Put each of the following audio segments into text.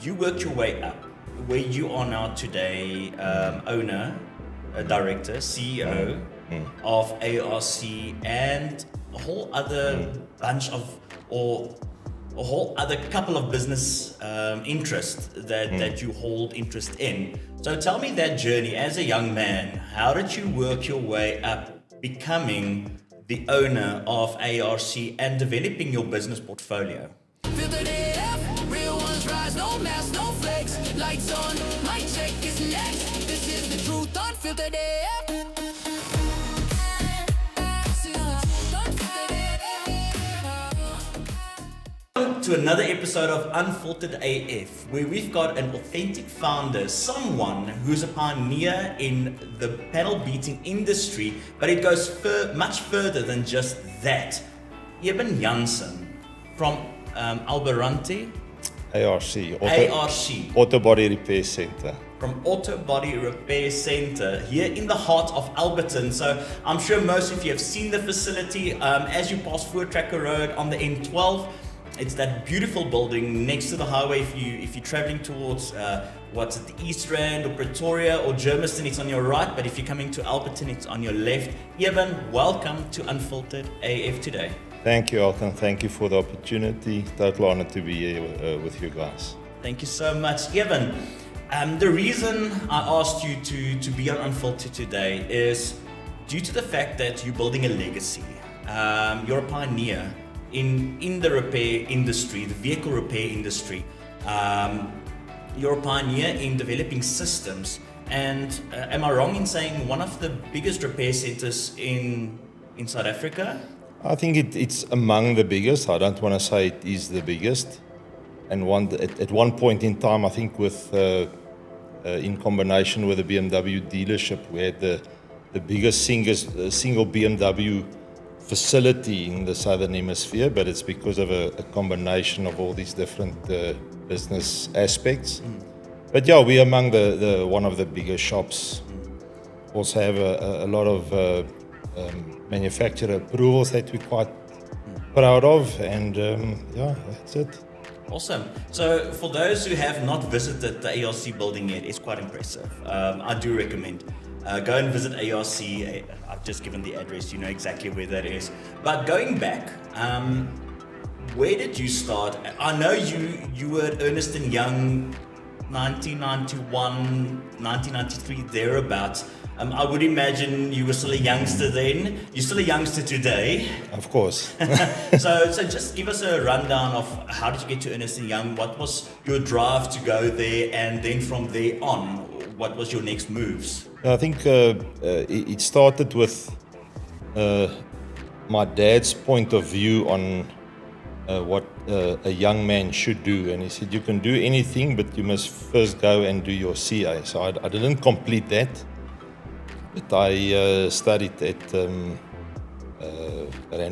you worked your way up where you are now today, owner, director, CEO of ARC, and a whole other bunch of, or a whole other couple of business interests that you hold interest in. So tell me that journey as a young man. How did you work your way up becoming the owner of ARC and developing your business portfolio? Unfiltered AF, real ones rise, no mask, no flex. Lights on, my check is next. This is the truth, Unfiltered AF. Welcome to another episode of Unfiltered AF, where we've got an authentic founder, someone who's a pioneer in the panel beating industry, but it goes much further than just that. Eben Jansen from Alberton, ARC, Auto Body Repair Center. From Auto Body Repair Center here in the heart of Alberton. So I'm sure most of you have seen the facility as you pass Voortrekker Road on the N12. It's that beautiful building next to the highway. If you're traveling towards what's it, the East Rand or Pretoria or Germiston, it's on your right. But if you're coming to Alberton, it's on your left. Eben, welcome to Unfiltered AF today. Thank you, Alton. Thank you for the opportunity. Total honor to be here with you guys. Thank you so much. Eben, the reason I asked you to be on Unfiltered today is due to the fact that you're building a legacy. You're a pioneer in the repair industry, the vehicle repair industry. You're a pioneer in developing systems. And am I wrong in saying one of the biggest repair centers in South Africa? I think it's among the biggest. I don't want to say it is the biggest. And at one point in time, I think in combination with the BMW dealership, we had the biggest single BMW facility in the Southern Hemisphere, but it's because of a combination of all these different business aspects. But yeah, we're among the one of the biggest shops. Also have a lot of manufacturer approvals that we're quite proud of, and yeah, that's it. Awesome. So for those who have not visited the ARC building yet, it's quite impressive. I do recommend go and visit ARC. I've just given the address, you know exactly where that is. But going back, where did you start? I know you were at Ernst Young 1991, 1993, thereabouts. I would imagine you were still a youngster then. You're still a youngster today. Of course. So just give us a rundown of how did you get to Ernst Young? What was your drive to go there? And then from there on, what was your next moves? I think it started with my dad's point of view on what a young man should do. And he said, you can do anything, but you must first go and do your CA. So I didn't complete that. But I studied at Rand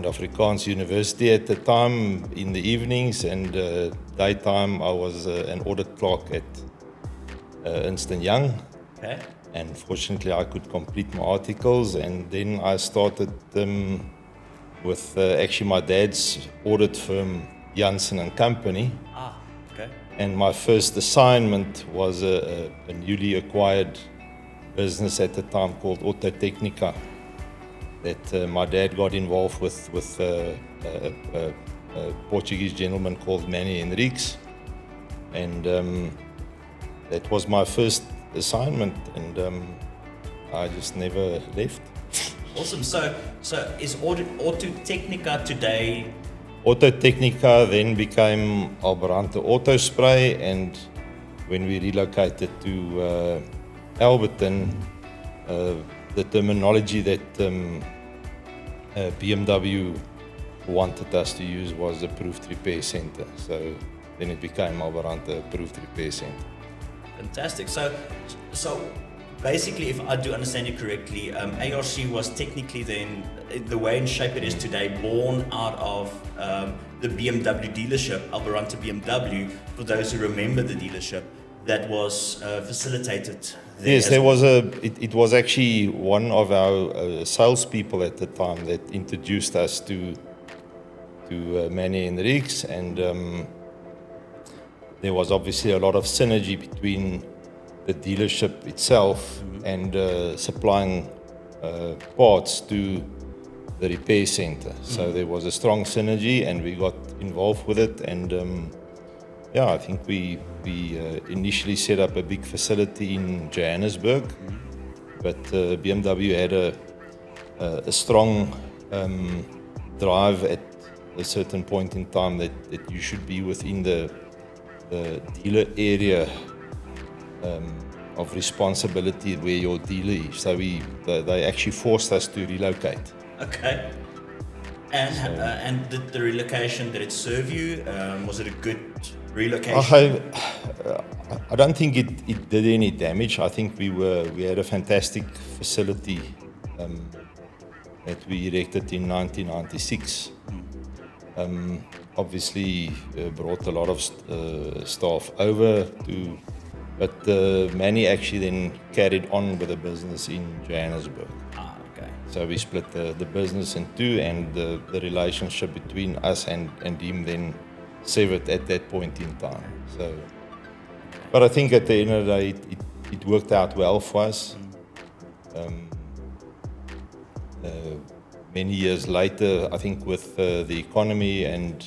Afrikaans University at the time in the evenings, and daytime I was an audit clerk at Ernst Young. Okay. And fortunately I could complete my articles, and then I started with actually my dad's audit firm, Jansen and Company. Ah, okay. And my first assignment was a newly acquired business at the time called Auto Technica that my dad got involved with a Portuguese gentleman called Manny Henriques, and that was my first assignment, and I just never left. Awesome. So is Auto Technica today? Auto Technica then became Alberton Auto Spray, and when we relocated to Alberton, the terminology that BMW wanted us to use was Approved Repair Center. So then it became Alberton Approved Repair Center. Fantastic. So basically, if I do understand you correctly, ARC was technically then, the way and shape it is today, born out of the BMW dealership, Alberton BMW, for those who remember the dealership, that was facilitated there. Yes, it was actually one of our salespeople at the time that introduced us to Manny Henriques, and there was obviously a lot of synergy between the dealership itself and supplying parts to the repair center. So there was a strong synergy, and we got involved with it. And I think we initially set up a big facility in Johannesburg, but BMW had a strong drive at a certain point in time that you should be within the dealer area of responsibility where your dealer is. So they actually forced us to relocate. Okay. And did the relocation, did it serve you? Was it a good relocation? I don't think it did any damage. I think we had a fantastic facility that we erected in 1996. Obviously brought a lot of staff over to, but Manny actually then carried on with the business in Johannesburg. Okay. So we split the business in two, and the relationship between us and him then severed at that point in time. So, but I think at the end of the day, it worked out well for us. Many years later, I think with the economy and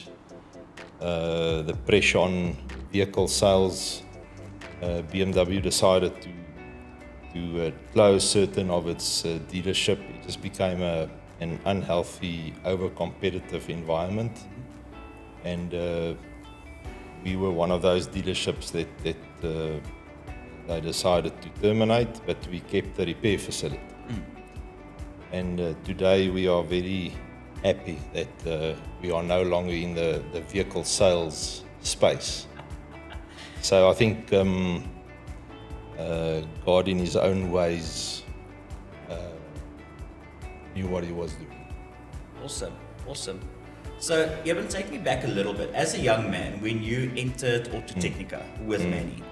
the pressure on vehicle sales, BMW decided to close certain of its dealership. It just became an unhealthy, over-competitive environment. And we were one of those dealerships that they decided to terminate, but we kept the repair facility. And today we are very happy that we are no longer in the vehicle sales space. So I think God in his own ways knew what he was doing. Awesome. So Eben, take me back a little bit. As a young man, when you entered Autotechnica with Manny,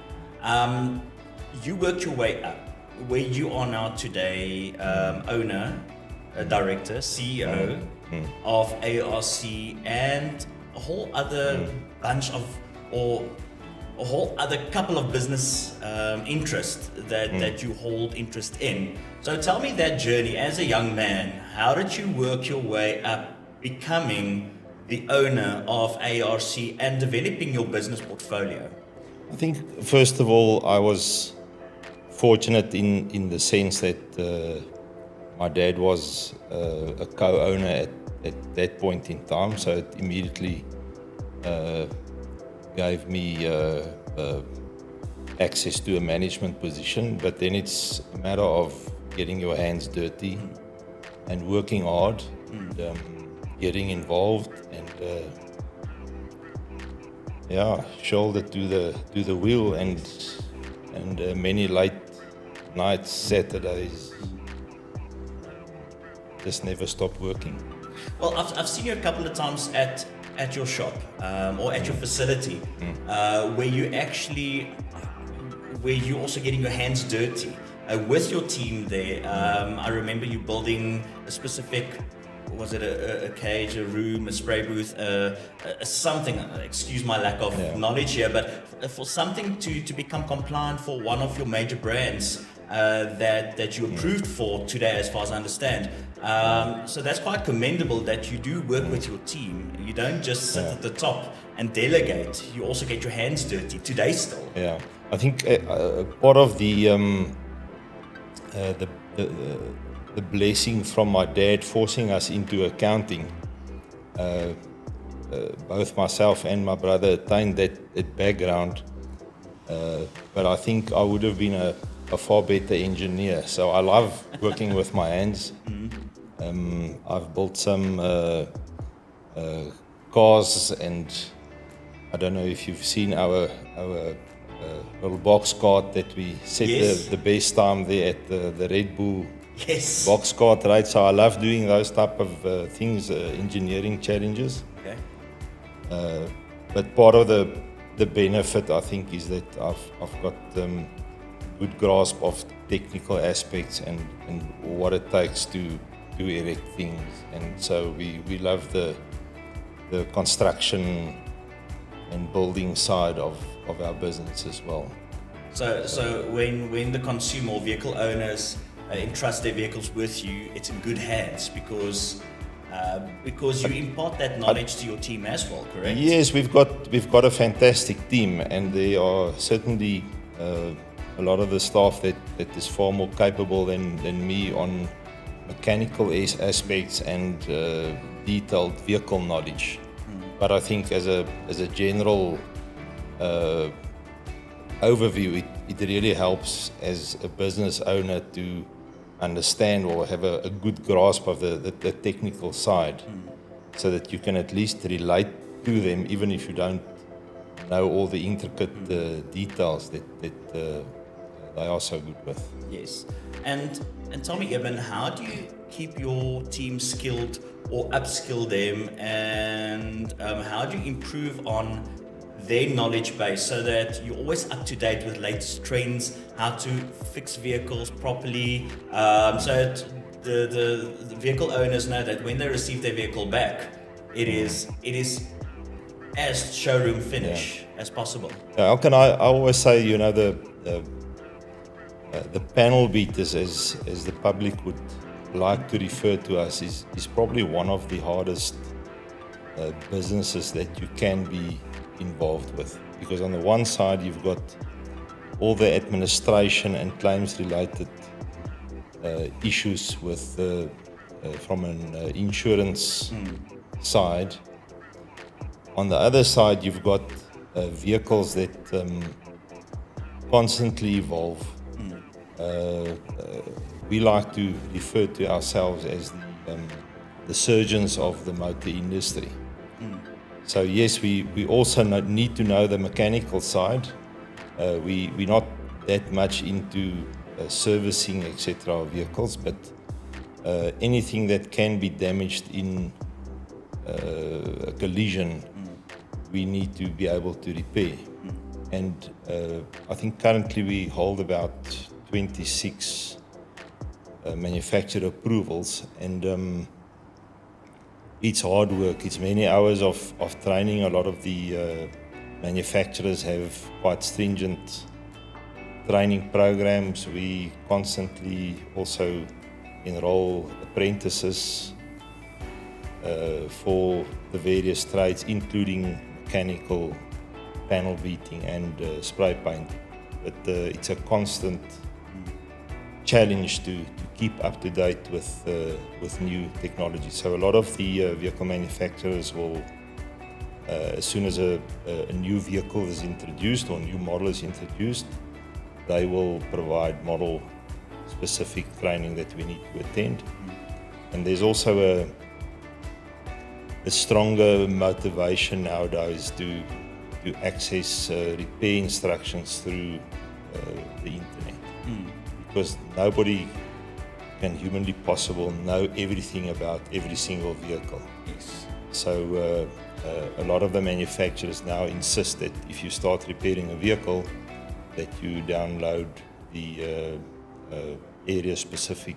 you worked your way up where you are now today, owner, director, CEO of ARC, and a whole other bunch of, or a whole other couple of business interests that you hold interest in. So tell me that journey as a young man. How did you work your way up, becoming the owner of ARC and developing your business portfolio? I think, first of all, I was fortunate in the sense that my dad was a co-owner at that point in time, so it immediately gave me access to a management position. But then it's a matter of getting your hands dirty and working hard and getting involved and shoulder to the wheel and many late nights, Saturdays, just never stop working. Well, I've seen you a couple of times at your shop or at your facility where you also getting your hands dirty with your team there. I remember you building a specific, was it a cage, a room, a spray booth, something, excuse my lack of knowledge here, but for something to become compliant for one of your major brands that you approved for today, as far as I understand. So that's quite commendable that you do work with your team. You don't just sit at the top and delegate. You also get your hands dirty today still. Yeah, I think part of the blessing from my dad forcing us into accounting, both myself and my brother attained that background, but I think I would have been a far better engineer. So I love working with my hands. I've built some cars, and I don't know if you've seen our little box cart that we set the best time there at the Red Bull Yes. box cart, right? So I love doing those type of things, engineering challenges. Okay. But part of the benefit, I think, is that I've got good grasp of technical aspects and what it takes to erect things. And so we love the construction and building side of our business as well. So when the consumer or vehicle owners entrust their vehicles with you, it's in good hands because you impart that knowledge to your team as well, correct? Yes, we've got a fantastic team, and there are certainly a lot of the staff that is far more capable than me on mechanical aspects and detailed vehicle knowledge. But I think as a general overview, it really helps as a business owner to understand or have a good grasp of the technical side, so that you can at least relate to them, even if you don't know all the intricate details that they are so good with. Yes. And tell me, Eben, how do you keep your team skilled or upskill them, and how do you improve on their knowledge base so that you're always up to date with latest trends, how to fix vehicles properly, so that the vehicle owners know that when they receive their vehicle back, it is as showroom finish as possible. How can I always say, the panel beaters, as the public would like to refer to us, is probably one of the hardest businesses that you can be involved with, because on the one side you've got all the administration and claims related issues with from an insurance side. On the other side you've got vehicles that constantly evolve. We like to refer to ourselves as the surgeons of the motor industry. So yes, we also need to know the mechanical side. We're not that much into servicing, etc. of vehicles, but anything that can be damaged in a collision, we need to be able to repair. And I think currently we hold about 26 manufacturer approvals, and it's hard work. It's many hours of training. A lot of the manufacturers have quite stringent training programs. We constantly also enroll apprentices for the various trades, including mechanical, panel beating and spray painting. But it's a constant challenge to keep up to date with new technology. So a lot of the vehicle manufacturers will, as soon as a new vehicle is introduced or a new model is introduced, they will provide model specific training that we need to attend. And there's also a stronger motivation nowadays to access repair instructions through the internet. Because nobody can humanly possible know everything about every single vehicle. Yes. So a lot of the manufacturers now insist that if you start repairing a vehicle, that you download the area-specific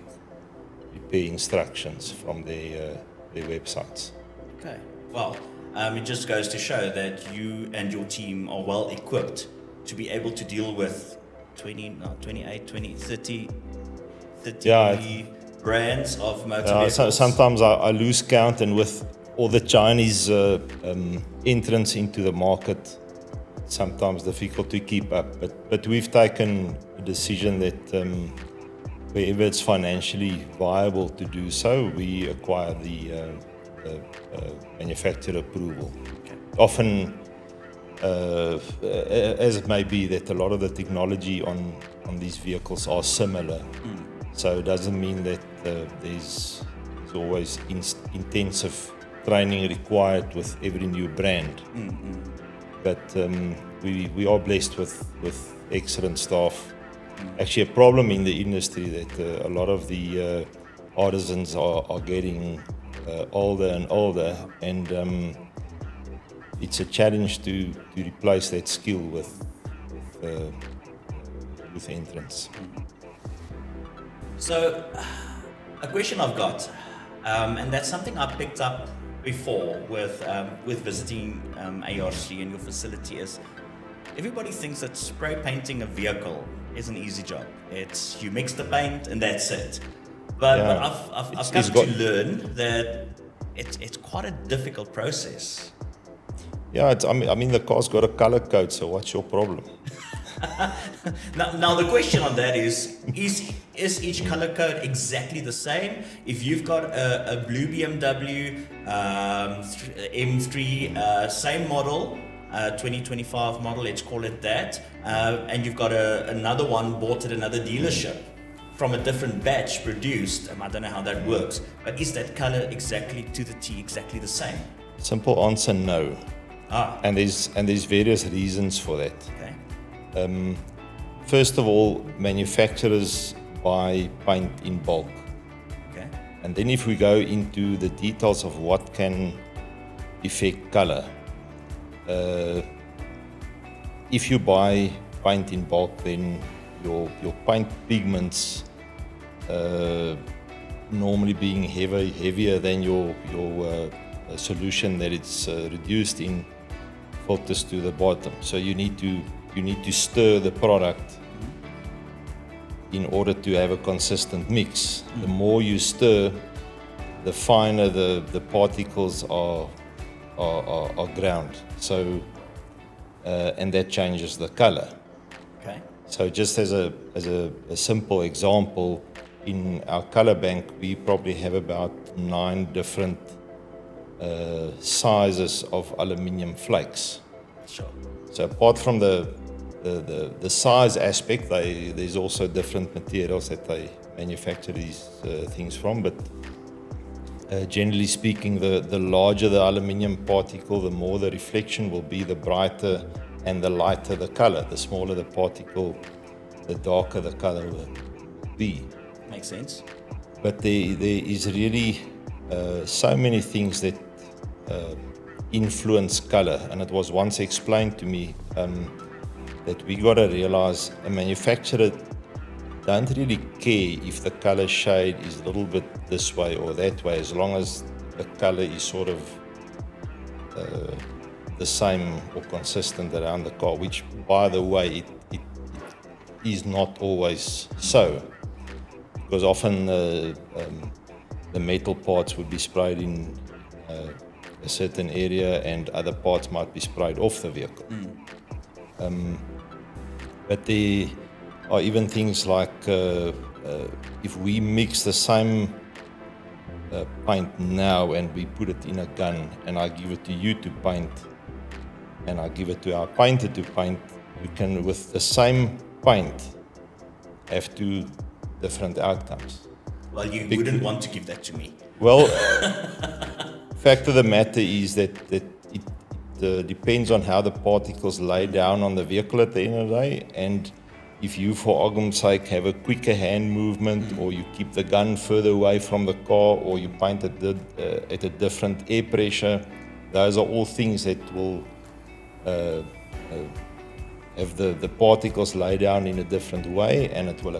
repair instructions from their websites. Okay. Well, it just goes to show that you and your team are well equipped to be able to deal with 30 brands of motor vehicles. So sometimes I lose count, and with all the Chinese entrance into the market, sometimes difficult to keep up. But we've taken a decision that wherever it's financially viable to do so, we acquire the manufacturer approval. Okay. Often, as it may be, that a lot of the technology on these vehicles are similar. So it doesn't mean that there's always intensive training required with every new brand. But we are blessed with excellent staff. Actually, a problem in the industry that a lot of the artisans are getting older and older, and it's a challenge to replace that skill with entrance. So, a question I've got, and that's something I picked up before with visiting ARC and your facility is everybody thinks that spray painting a vehicle is an easy job. It's you mix the paint and that's it. But I've come to learn that it's quite a difficult process. Yeah, I mean the car's got a color code, so what's your problem? Now the question on that is each color code exactly the same? If you've got a blue BMW M3, same model, 2025 model, let's call it that, and you've got another one bought at another dealership from a different batch produced, I don't know how that works, but is that color exactly to the T, exactly the same? Simple answer, no. And there's various reasons for that. Okay. First of all, manufacturers buy paint in bulk. Okay. And then if we go into the details of what can affect color, if you buy paint in bulk, then your paint pigments normally being heavier than your solution that it's reduced in filters to the bottom. So you need to stir the product in order to have a consistent mix. The more you stir, the finer the particles are ground. So and that changes the color. Okay. So just as a simple example, in our color bank, we probably have about 9 different sizes of aluminium flakes. Sure. So apart from the size aspect, there's also different materials that they manufacture these things from. But generally speaking, the larger the aluminium particle, the more the reflection will be, the brighter and the lighter the color. The smaller the particle, the darker the color will be. Makes sense. But there is really so many things that influence color. And it was once explained to me that we got to realize a manufacturer don't really care if the color shade is a little bit this way or that way, as long as the color is sort of the same or consistent around the car, which, by the way, it is not always so. Because often the metal parts would be sprayed in a certain area and other parts might be sprayed off the vehicle. But there are even things like if we mix the same paint now and we put it in a gun and I give it to you to paint and I give it to our painter to paint, you can, with the same paint, have 2 different outcomes. Well, you wouldn't want to give that to me. Well, fact of the matter is that it depends on how the particles lay down on the vehicle at the end of the day. And if you, for argument's sake, have a quicker hand movement, or you keep the gun further away from the car, or you paint it at a different air pressure, those are all things that will have the particles lay down in a different way, and it will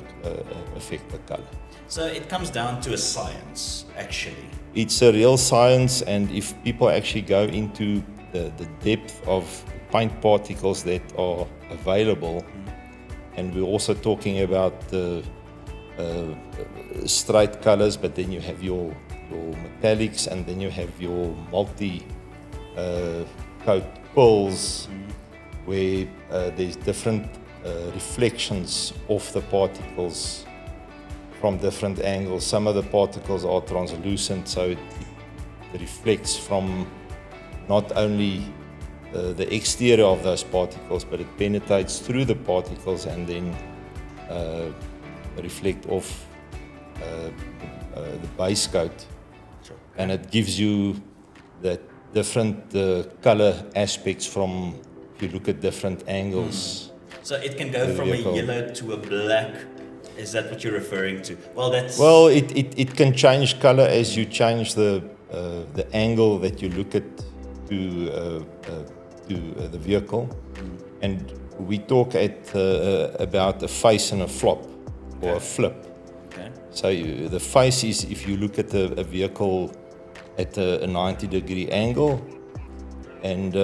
affect the color. So it comes down to a science, actually. It's a real science, and if people actually go into the depth of paint particles that are available, and we're also talking about the straight colors, but then you have your metallics, and then you have your multi-coat pearls, where there's different reflections of the particles from different angles. Some of the particles are translucent, so it reflects from not only the exterior of those particles, but it penetrates through the particles and then reflect off the base coat. Sure. And it gives you that different color aspects from, if you look at different angles. So it can go from a yellow to a black. Is that what you're referring to? Well, that's... Well, it can change color as you change the angle that you look at to the vehicle. And we talk about a face and a flop, or a flip. Okay. So the face is if you look at a vehicle at a 90-degree angle. And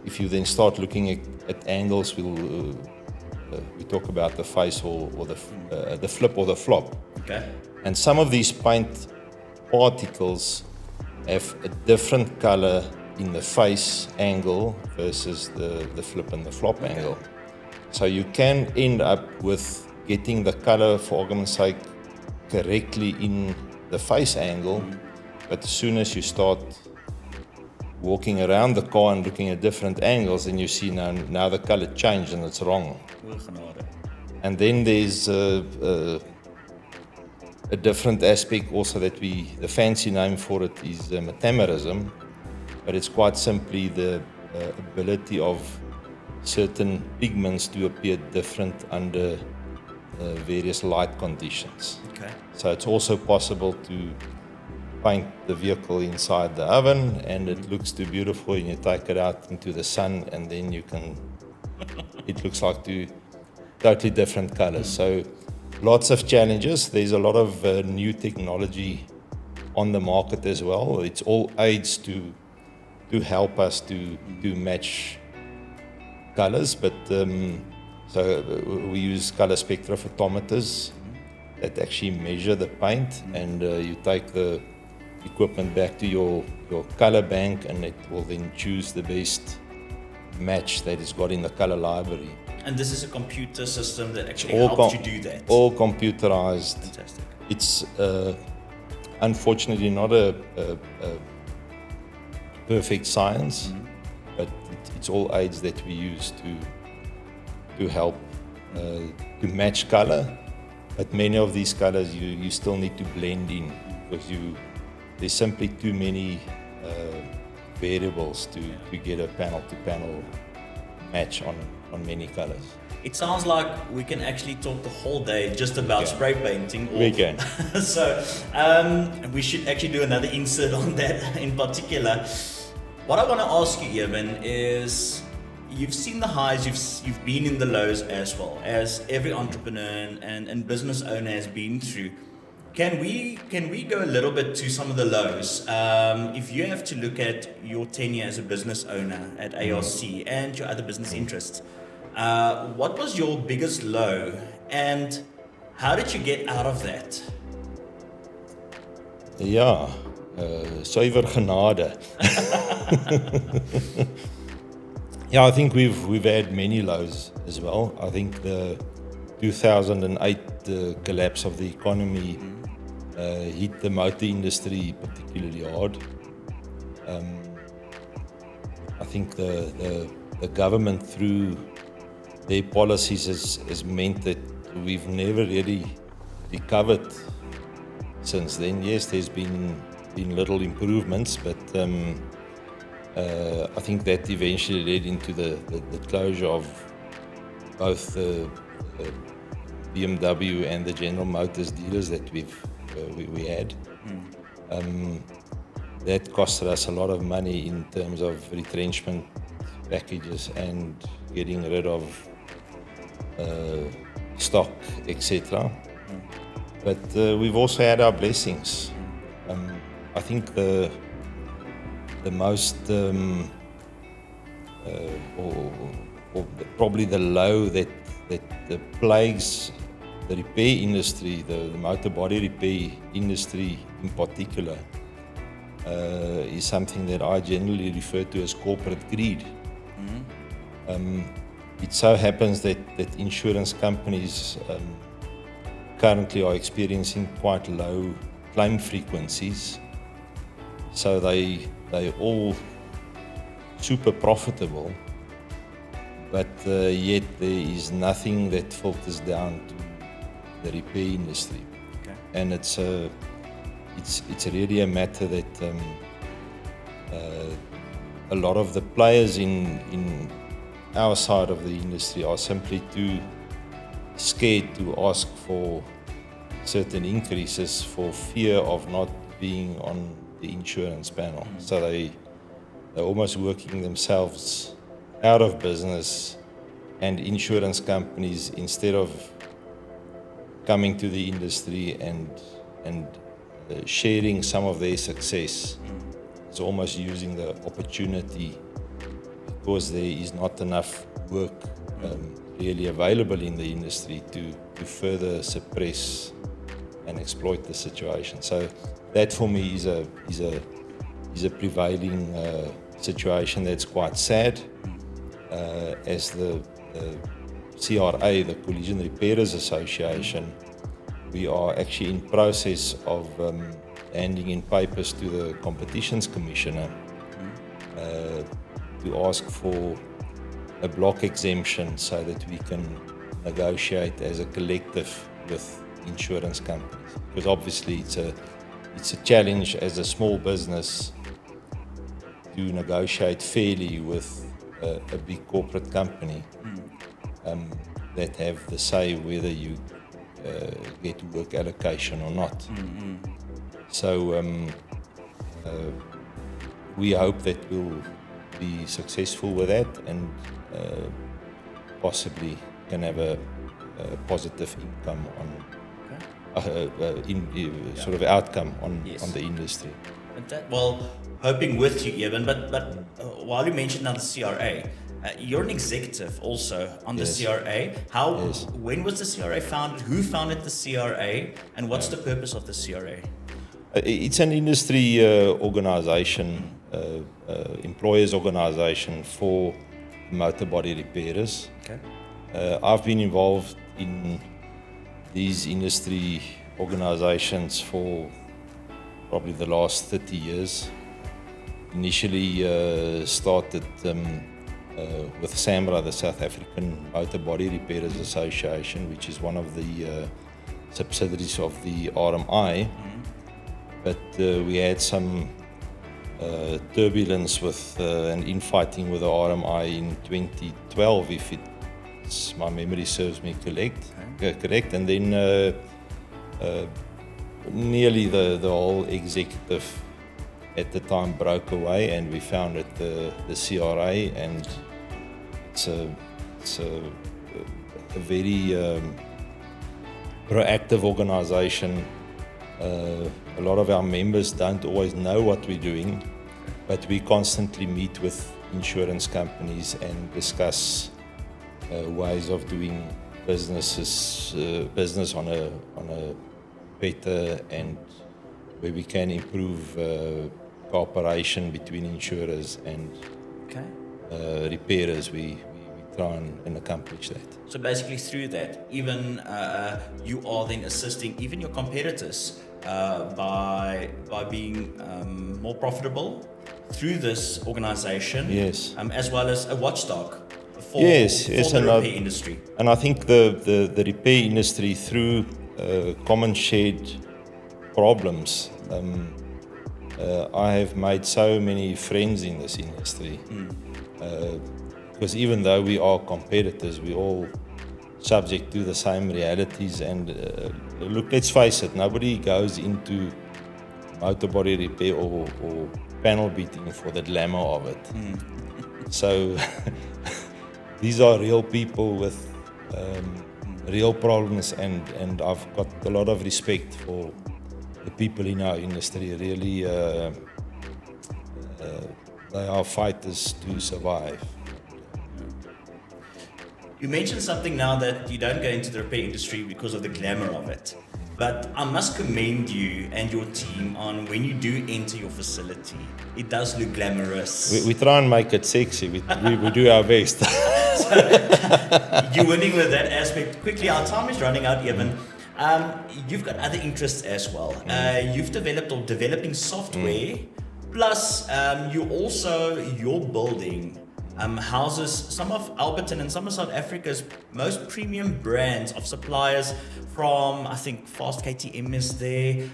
if you then start looking at angles, we talk about the face or the flip or the flop. Okay. And some of these paint particles have a different color in the face angle versus the flip and the flop angle. So you can end up with getting the color, for argument's sake, correctly in the face angle, but as soon as you start walking around the car and looking at different angles, then you see now the color changed and it's wrong. And then there's a different aspect also that the fancy name for it is metamerism, but it's quite simply the ability of certain pigments to appear different under various light conditions. Okay. So it's also possible to paint the vehicle inside the oven and it looks too beautiful and you take it out into the sun and then it looks like two totally different colors. So lots of challenges. There's a lot of new technology on the market as well. It's all aids to help us to match colors, but so we use color spectrophotometers that actually measure the paint, and you take the equipment back to your color bank and it will then choose the best match that it's got in the color library. And this is a computer system that actually helps you do that. All computerized. Fantastic. It's unfortunately not a perfect science, but it's all aids that we use to help to match color. But many of these colors you still need to blend in because there's simply too many variables to get a panel-to-panel match on many colors. It sounds like we can actually talk the whole day just about spray painting. We can. So we should actually do another insert on that in particular. What I want to ask you, Eben, is you've seen the highs, you've been in the lows as well, as every entrepreneur and business owner has been through. Can we go a little bit to some of the lows? If you have to look at your tenure as a business owner at ARC and your other business interests, what was your biggest low and how did you get out of that? Ja, suiwer genade. Yeah, I think we've had many lows as well. I think the 2008 collapse of the economy hit the motor industry particularly hard. I think the government through their policies has meant that we've never really recovered since then. Yes, there's been little improvements, but I think that eventually led into the closure of both the BMW and the General Motors dealers that we had. That costed us a lot of money in terms of retrenchment packages and getting rid of stock, etc. But we've also had our blessings. I think the most or probably the low that plagues the repair industry, the motor body repair industry in particular, is something that I generally refer to as corporate greed. It so happens that insurance companies currently are experiencing quite low claim frequencies, so they all super profitable, but yet there is nothing that filters down to the repair industry. Okay. And it's really a matter that a lot of the players in our side of the industry are simply too scared to ask for certain increases for fear of not being on the insurance panel. So they're almost working themselves out of business, and insurance companies, instead of coming to the industry and sharing some of their success. It's almost using the opportunity because there is not enough work really available in the industry to further suppress and exploit the situation. So that for me is a prevailing situation that's quite sad. As the CRA, the Collision Repairers Association, we are actually in process of handing in papers to the Competitions Commissioner to ask for a block exemption so that we can negotiate as a collective with insurance companies. Because obviously it's a challenge as a small business to negotiate fairly with a big corporate company that have the say whether you get work allocation or not. So we hope that we'll be successful with that and possibly can have a positive income on sort of outcome on the industry. Well, hoping with you, Eben, but while you mentioned now the CRA, you're an executive also on the CRA. When was the CRA founded? Who founded the CRA? And what's the purpose of the CRA? It's an industry organization, employers organization for motor body repairers. Okay. I've been involved in these industry organizations for probably the last 30 years. Initially started with SAMRA, the South African Motor Body Repairers Association, which is one of the subsidiaries of the RMI. But we had some turbulence with and infighting with the RMI in 2012, if my memory serves me correct. And then nearly the whole executive at the time broke away, and we founded the CRA, and it's a very proactive organization. A lot of our members don't always know what we're doing, but we constantly meet with insurance companies and discuss ways of doing business on a better, and where we can improve cooperation between insurers and repairers. We try and accomplish that. So basically through that, even you are then assisting even your competitors by being more profitable through this organization, as well as a watchdog for the repair industry. And I think the repair industry, through common shared problems, I have made so many friends in this industry. Because even though we are competitors, we all subject to the same realities. And look, let's face it, nobody goes into motor body repair or panel beating for the glamour of it. So these are real people with real problems, and I've got a lot of respect for the people in our industry. Really, they are fighters to survive. You mentioned something now that you don't go into the repair industry because of the glamour of it. But I must commend you and your team on when you do enter your facility. It does look glamorous. We try and make it sexy. We do our best. You're winning with that aspect. Quickly, our time is running out, Eben. You've got other interests as well. You've developed or developing software. Plus, your building houses some of Alberton and some of South Africa's most premium brands of suppliers from, I think, Fast KTM is there,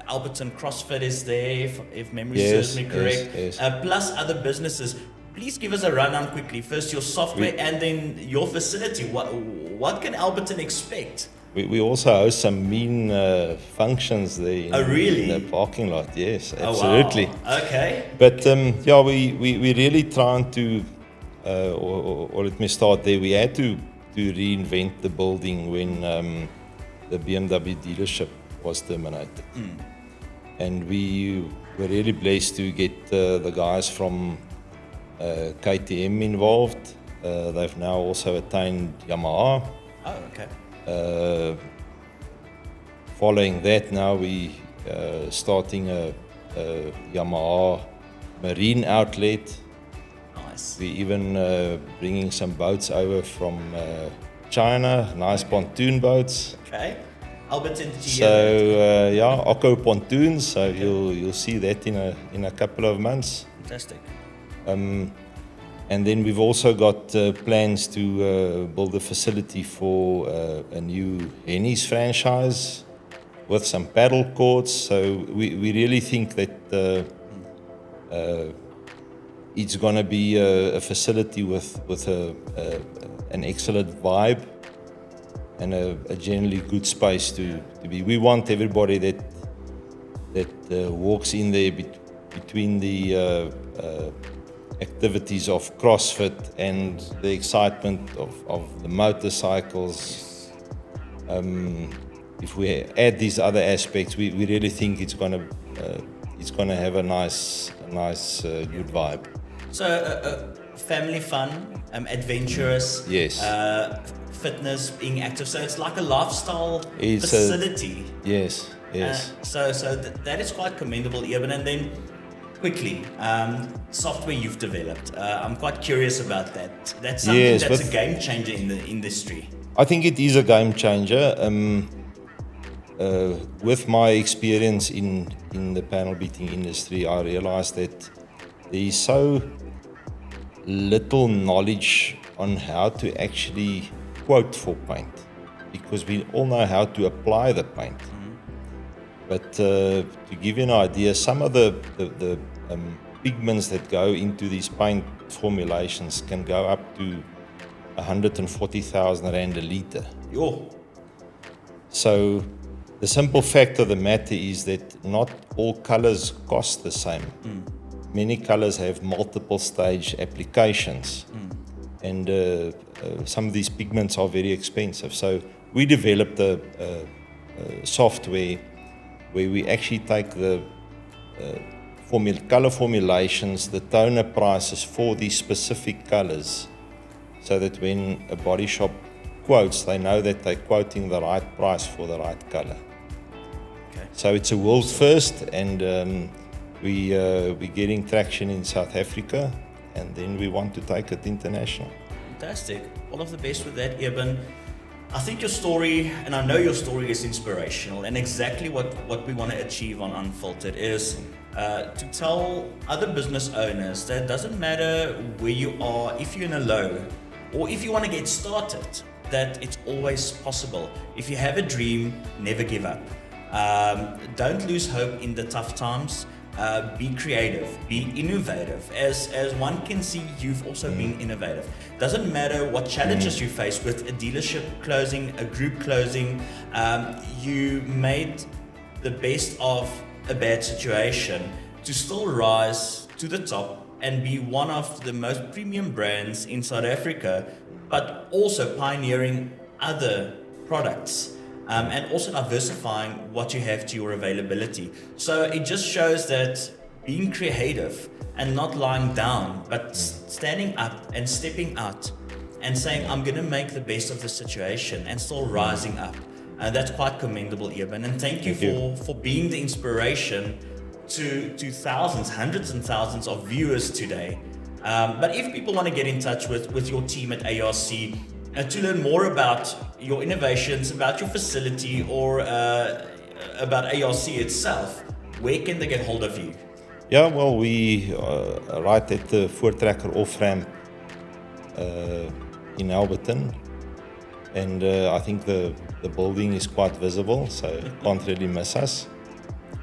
Alberton CrossFit is there, if memory serves me correct, plus other businesses. Please give us a rundown quickly. First your software and then your facility. What can Alberton expect? We also host some mean functions there in the parking lot. Yes, absolutely. Oh, wow. Okay. But we really trying to, or let me start there. We had to reinvent the building when the BMW dealership was terminated. And we were really blessed to get the guys from KTM involved. They've now also attained Yamaha. Oh, okay. Following that, now we starting a Yamaha marine outlet. Nice. We even bringing some boats over from China, nice pontoon boats. Okay. Alberton, did you So hear yeah, Occo pontoons. So you'll see that in a couple of months. that? Fantastic. And then we've also got plans to build a facility for a new Henny's franchise with some paddle courts. So we really think that it's going to be a facility with an excellent vibe and a generally good space to be. We want everybody that walks in there between the activities of CrossFit and the excitement of the motorcycles. If we add these other aspects, we really think it's going to have a nice good vibe. So, family fun, adventurous, Yes. Fitness, being active. So it's like a lifestyle It's facility. Yes. So that is quite commendable, Eben. And then quickly, software you've developed. I'm quite curious about that. That's something Yes, that's but- a game changer in the industry. I think it is a game changer. With my experience in the panel beating industry, I realized that there is so little knowledge on how to actually quote for paint, because we all know how to apply the paint. But to give you an idea, some of the pigments that go into these paint formulations can go up to 140,000 Rand a litre. Yo, So the simple fact of the matter is that not all colors cost the same. Many colors have multiple stage applications, and some of these pigments are very expensive. So we developed a software where we actually take the color formulations, the toner prices for these specific colors, so that when a body shop quotes, they know that they're quoting the right price for the right color. okay. So it's a world first, and we're getting traction in South Africa, and then we want to take it international. Fantastic. All of the best with that, Eben. I think your story, and I know your story is inspirational, and exactly what we want to achieve on Unfiltered is to tell other business owners that it doesn't matter where you are, if you're in a low, or if you want to get started, that it's always possible. If you have a dream, never give up. Don't lose hope in the tough times. Be creative, be innovative. As one can see, you've also been innovative. Doesn't matter what challenges you face with a dealership closing, a group closing, you made the best of a bad situation to still rise to the top and be one of the most premium brands in South Africa, but also pioneering other products. And also diversifying what you have to your availability. So it just shows that being creative and not lying down, but standing up and stepping out and saying, I'm going to make the best of the situation and still rising up. That's quite commendable, Eben. And thank you for being the inspiration to thousands, hundreds and thousands of viewers today. But if people want to get in touch with your team at ARC, to learn more about your innovations, about your facility, or about ARC itself, where can they get hold of you? Yeah, well, we are right at the Voortrekker off-ramp in Alberton, and I think the building is quite visible, so you can't really miss us.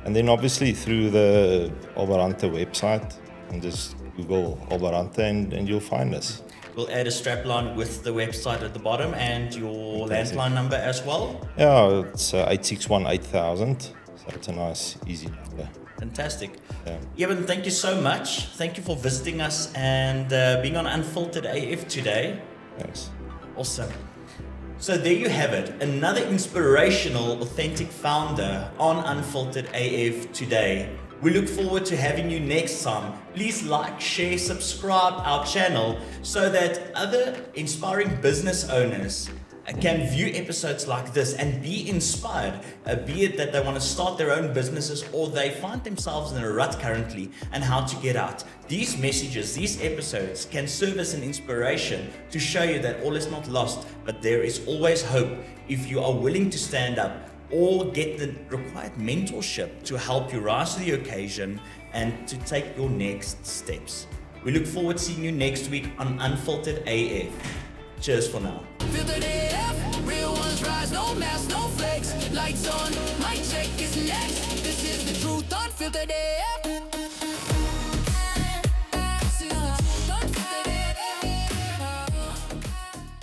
And then obviously through the Alberante website, and just Google Alberante and you'll find us. We'll add a strapline with the website at the bottom and your landline number as well. Yeah, it's 861-8000, so it's a nice, easy number. Fantastic. Yeah. Eben, thank you so much. Thank you for visiting us and being on Unfiltered AF today. Thanks. Awesome. So there you have it, another inspirational, authentic founder on Unfiltered AF today. We look forward to having you next time. Please like, share, subscribe our channel so that other inspiring business owners can view episodes like this and be inspired, be it that they want to start their own businesses or they find themselves in a rut currently and how to get out. These messages, these episodes can serve as an inspiration to show you that all is not lost, but there is always hope if you are willing to stand up or get the required mentorship to help you rise to the occasion and to take your next steps. We look forward to seeing you next week on Unfiltered AF. Cheers for now. Unfiltered AF, real ones rise, no mask, no flakes. Lights on, mic check is next. This is the truth, Unfiltered AF.